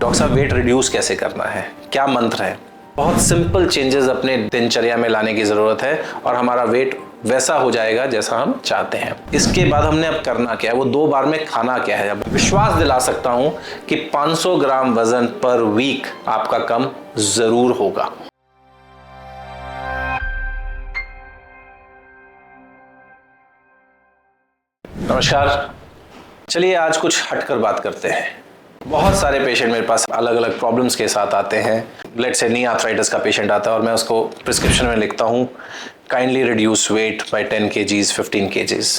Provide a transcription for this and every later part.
Doctor साहब weight reduce कैसे करना है, क्या मंत्र है? बहुत सिंपल चेंजेस अपने दिनचर्या में लाने की ज़रूरत है और हमारा वेट वैसा हो जाएगा जैसा हम चाहते हैं। इसके बाद हमने अब करना क्या है, वो 2 बार में खाना क्या है। अब विश्वास दिला सकता हूं कि 500 ग्राम वजन पर वीक आपका कम जरूर होगा। नमस्कार, चलिए आज कुछ हटकर बात करते हैं। बहुत सारे पेशेंट मेरे पास अलग अलग प्रॉब्लम्स के साथ आते हैं। लेट्स से नी आर्थराइटिस का पेशेंट आता है और मैं उसको प्रिस्क्रिप्शन में लिखता हूँ kindly reduce weight by 10 kgs 15 kgs।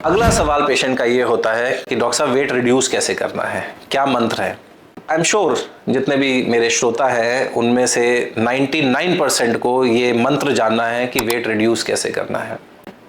अगला सवाल पेशेंट का ये होता है कि डॉक्टर साहब वेट रिड्यूस कैसे करना है, क्या मंत्र है? आई एम श्योर जितने भी मेरे श्रोता हैं उनमें से 99% को ये मंत्र जानना है कि वेट रिड्यूस कैसे करना है।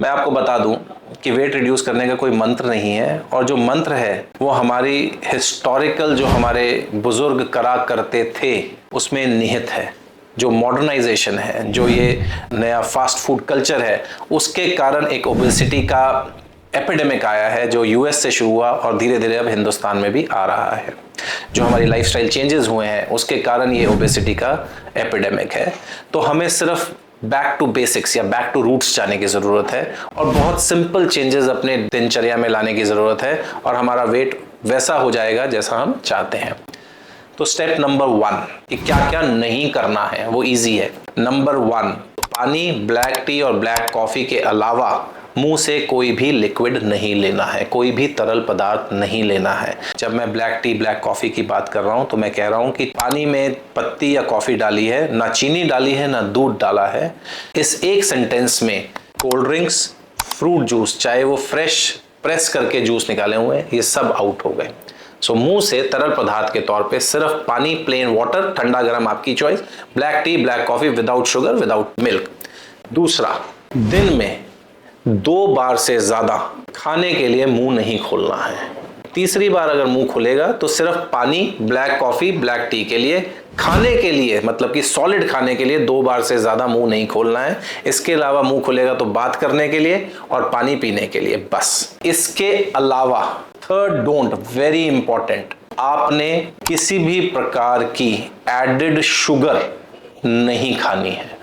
मैं आपको बता दूं कि वेट रिड्यूस करने का कोई मंत्र नहीं है, और जो मंत्र है वो हमारी हिस्टोरिकल जो हमारे बुजुर्ग करा करते थे उसमें निहित है। जो मॉडर्नाइजेशन है, जो ये नया फास्ट फूड कल्चर है, उसके कारण एक ओबेसिटी का एपिडेमिक आया है जो यूएस से शुरू हुआ और धीरे धीरे अब हिंदुस्तान में भी आ रहा है। जो हमारी लाइफस्टाइल चेंजेस हुए हैं उसके कारण ये ओबेसिटी का एपिडेमिक है। तो हमें सिर्फ बैक टू बेसिक्स या बैक टू रूट्स जाने की ज़रूरत है और बहुत सिंपल चेंजेस अपने दिनचर्या में लाने की ज़रूरत है और हमारा वेट वैसा हो जाएगा जैसा हम चाहते हैं। तो स्टेप नंबर 1 कि क्या क्या नहीं करना है वो इजी है। नंबर 1, पानी, ब्लैक टी और ब्लैक कॉफ़ी के अलावा मुंह से कोई भी लिक्विड नहीं लेना है, कोई भी तरल पदार्थ नहीं लेना है। जब मैं ब्लैक टी ब्लैक कॉफ़ी की बात कर रहा हूँ तो मैं कह रहा हूँ कि पानी में पत्ती या कॉफ़ी डाली है, ना चीनी डाली है, ना दूध डाला है। इस एक सेंटेंस में कोल्ड ड्रिंक्स, फ्रूट जूस, चाहे वो फ्रेश प्रेस करके जूस निकाले हुए हैं, ये सब आउट हो गए। सो मुंह से तरल पदार्थ के तौर पे सिर्फ पानी, प्लेन वाटर, ठंडा गर्म आपकी choice, black tea black coffee without sugar without milk. दूसरा, दिन में 2 बार से ज़्यादा खाने के लिए मुंह नहीं खोलना है। तीसरी बार अगर मुंह खुलेगा तो सिर्फ पानी, ब्लैक कॉफ़ी, ब्लैक टी के लिए, खाने के लिए मतलब कि सॉलिड खाने के लिए 2 बार से ज़्यादा मुंह नहीं खोलना है। इसके अलावा मुंह खुलेगा तो बात करने के लिए और पानी पीने के लिए, बस। इसके अलावा थर्ड डोंट, वेरी इंपॉर्टेंट, आपने किसी भी प्रकार की एडेड शुगर नहीं खानी है।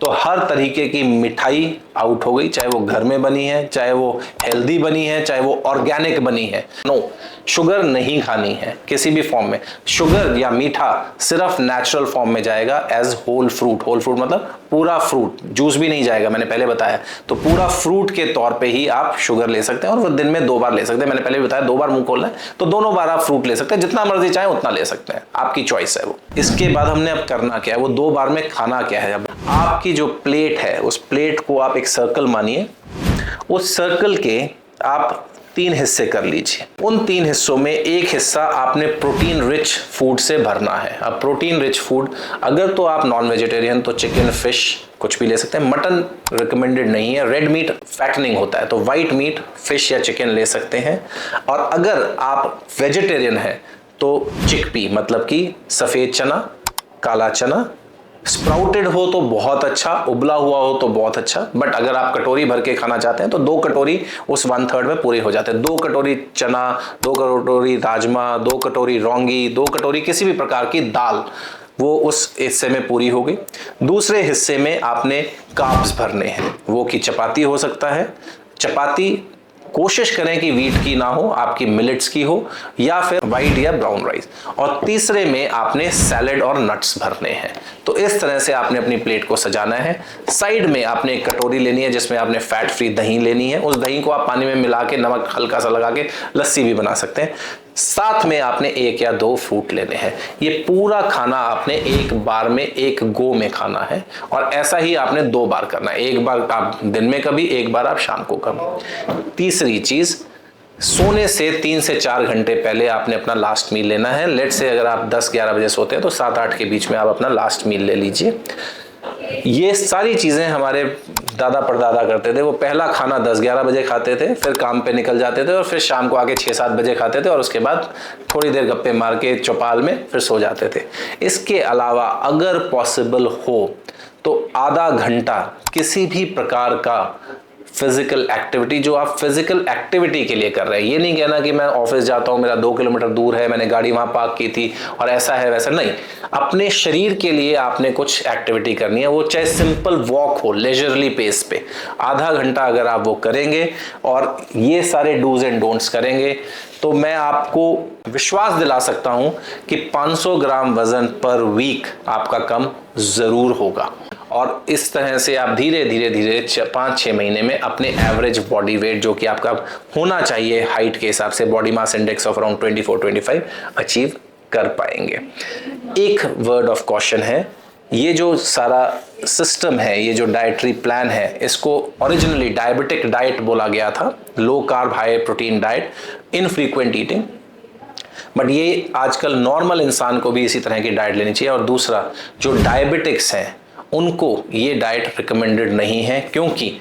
तो हर तरीके की मिठाई आउट हो गई, चाहे वो घर में बनी है, चाहे वो हेल्दी बनी है, चाहे वो ऑर्गेनिक बनी है। नो, शुगर नहीं खानी है किसी भी फॉर्म में। शुगर या मीठा सिर्फ नेचुरल फॉर्म में जाएगा as whole fruit. Whole fruit मतलब पूरा फ्रूट, जूस भी नहीं जाएगा, मैंने पहले बताया। तो पूरा फ्रूट के तौर पे ही आप शुगर ले सकते हैं और वो दिन में 2 बार ले सकते हैं। मैंने पहले बताया 2 बार मुंह खोलना है तो दोनों बार आप फ्रूट ले सकते हैं, जितना मर्जी चाहे उतना ले सकते हैं, आपकी चॉइस है वो। इसके बाद हमने अब करना क्या है, वो 2 बार में खाना क्या है। अब आपकी जो प्लेट है उस प्लेट को आप एक सर्कल मानिए, उस सर्कल के आप 3 हिस्से कर लीजिए। उन 3 हिस्सों में एक हिस्सा आपने प्रोटीन रिच फूड से भरना है। अब प्रोटीन रिच फूड, अगर तो आप नॉन वेजिटेरियन तो चिकन, फिश कुछ भी ले सकते हैं। मटन रिकमेंडेड नहीं है, रेड मीट फैटनिंग होता है, तो वाइट मीट, फिश या चिकन ले सकते हैं। और अगर आप वेजिटेरियन हैं तो चिकपी मतलब कि सफ़ेद चना, काला चना, स्प्राउटेड हो तो बहुत अच्छा, उबला हुआ हो तो बहुत अच्छा, बट अगर आप कटोरी भर के खाना चाहते हैं तो 2 कटोरी उस 1/3 में पूरे हो जाते हैं। 2 कटोरी चना, 2 कटोरी राजमा, 2 कटोरी रौंगी, 2 कटोरी किसी भी प्रकार की दाल, वो उस हिस्से में पूरी हो गई। दूसरे हिस्से में आपने कार्ब्स भरने हैं, वो की चपाती हो सकता है। चपाती कोशिश करें कि व्हीट की ना हो, आपकी मिलेट्स की हो, या फिर वाइट या ब्राउन राइस। और तीसरे में आपने सैलेड और नट्स भरने हैं। तो इस तरह से आपने अपनी प्लेट को सजाना है। साइड में आपने एक कटोरी लेनी है जिसमें आपने फैट फ्री दही लेनी है। उस दही को आप पानी में मिला के नमक हल्का सा लगा के लस्सी भी बना सकते हैं। साथ में आपने 1 या 2 फ्रूट लेने हैं। ये पूरा खाना आपने एक बार में, एक गो में खाना है और ऐसा ही आपने 2 बार करना है। 1 बार आप दिन में कभी, 1 बार आप शाम को कभी। तीसरी चीज, सोने से 3 से 4 घंटे पहले आपने अपना लास्ट मील लेना है। लेट से अगर आप 10-11 बजे सोते हैं तो 7-8 के बीच में आप अपना लास्ट मील ले लीजिए। ये सारी चीज़ें हमारे दादा परदादा करते थे। वो पहला खाना 10-11 बजे खाते थे, फिर काम पे निकल जाते थे और फिर शाम को आके 6-7 बजे खाते थे और उसके बाद थोड़ी देर गप्पे मार के चौपाल में फिर सो जाते थे। इसके अलावा अगर पॉसिबल हो तो आधा घंटा किसी भी प्रकार का फिजिकल एक्टिविटी जो आप फिजिकल एक्टिविटी के लिए कर रहे हैं। ये नहीं कहना कि मैं ऑफिस जाता हूँ, मेरा 2 किलोमीटर दूर है, मैंने गाड़ी वहां पार्क की थी और ऐसा है वैसा नहीं। अपने शरीर के लिए आपने कुछ एक्टिविटी करनी है, वो चाहे सिंपल वॉक हो लेजरली पेस पे, आधा घंटा अगर आप वो करेंगे और ये सारे डूज एंड डोंट्स करेंगे तो मैं आपको विश्वास दिला सकता हूं कि 500 ग्राम वजन पर वीक आपका कम जरूर होगा। और इस तरह से आप धीरे धीरे धीरे 5-6 महीने में अपने एवरेज बॉडी वेट जो कि आपका होना चाहिए हाइट के हिसाब से, body mass index of around 24-25 achieve कर पाएंगे। एक वर्ड ऑफ कॉशन है, ये जो सारा सिस्टम है, ये जो डाइटरी प्लान है, इसको ओरिजिनली डायबिटिक डाइट बोला गया था, low carb high protein diet, infrequent eating, but ये आजकल नॉर्मल इंसान को भी इसी तरह की डाइट लेनी चाहिए। और दूसरा, जो डायबिटिक्स हैं उनको ये डाइट रिकमेंडेड नहीं है, क्योंकि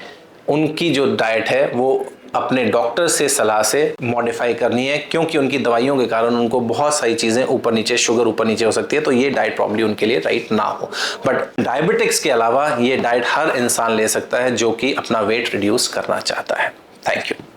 उनकी जो डाइट है वो अपने डॉक्टर से सलाह से मॉडिफाई करनी है, क्योंकि उनकी दवाइयों के कारण उनको बहुत सारी चीज़ें ऊपर नीचे, शुगर ऊपर नीचे हो सकती है, तो ये डाइट प्रॉब्ली उनके लिए राइट ना हो। बट डायबिटिक्स के अलावा ये डाइट हर इंसान ले सकता है जो कि अपना वेट रिड्यूस करना चाहता है। Thank you.